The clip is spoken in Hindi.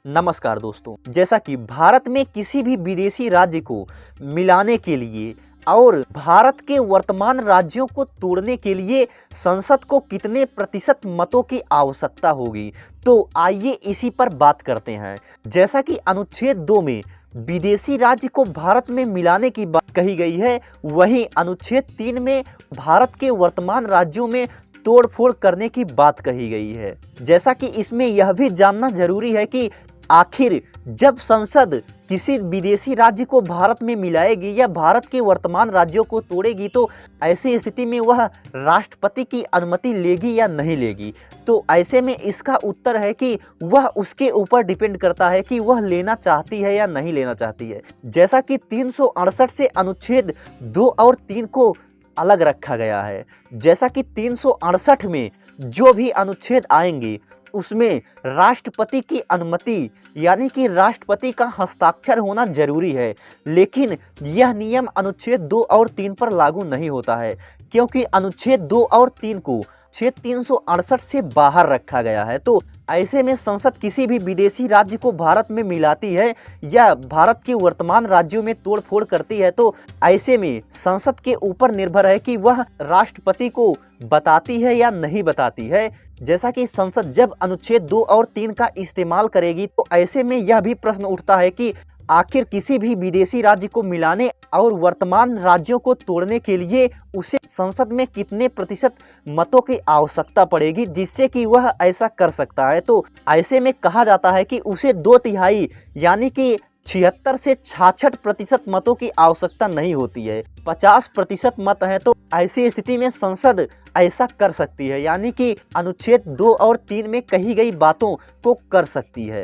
नमस्कार दोस्तों। जैसा कि भारत में किसी भी विदेशी राज्य को मिलाने के लिए और भारत के वर्तमान राज्यों को तोड़ने के लिए संसद को कितने प्रतिशत मतों की आवश्यकता होगी, तो आइए इसी पर बात करते हैं। जैसा कि अनुच्छेद 2 में विदेशी राज्य को भारत में मिलाने की बात कही गई है, वहीं अनुच्छेद 3 में भारत के वर्तमान राज्यों में तोड़फोड़ करने की बात कही गई है। जैसा कि इसमें यह भी जानना जरूरी है कि आखिर जब संसद किसी विदेशी राज्य को भारत में मिलाएगी या भारत के वर्तमान राज्यों को तोड़ेगी, तो ऐसी स्थिति में वह राष्ट्रपति की अनुमति लेगी या नहीं लेगी। तो ऐसे में इसका उत्तर है कि वह उसके ऊपर डिपेंड करता है कि वह लेना चाहती है या नहीं लेना चाहती है। जैसा कि 368 से अनुच्छेद 2 और 3 को अलग रखा गया है। जैसा कि 368 में जो भी अनुच्छेद आएंगे उसमें राष्ट्रपति की अनुमति यानी कि राष्ट्रपति का हस्ताक्षर होना जरूरी है, लेकिन यह नियम अनुच्छेद 2 और 3 पर लागू नहीं होता है, क्योंकि अनुच्छेद 2 और 3 को अनुच्छेद 368 से बाहर रखा गया है। तो ऐसे में संसद किसी भी विदेशी राज्य को भारत में मिलाती है या भारत के वर्तमान राज्यों में तोड़फोड़ करती है, तो ऐसे में संसद के ऊपर निर्भर है कि वह राष्ट्रपति को बताती है या नहीं बताती है। जैसा कि संसद जब अनुच्छेद 2 और 3 का इस्तेमाल करेगी, तो ऐसे में यह भी प्रश्न उठता है कि आखिर किसी भी विदेशी राज्य को मिलाने और वर्तमान राज्यों को तोड़ने के लिए उसे संसद में कितने प्रतिशत मतों की आवश्यकता पड़ेगी जिससे कि वह ऐसा कर सकता है। तो ऐसे में कहा जाता है कि उसे 2/3 यानी कि 76 से 66% मतों की आवश्यकता नहीं होती है। 50% मत है, तो ऐसी स्थिति में संसद ऐसा कर सकती है, यानी कि अनुच्छेद 2 और 3 में कही गई बातों को कर सकती है।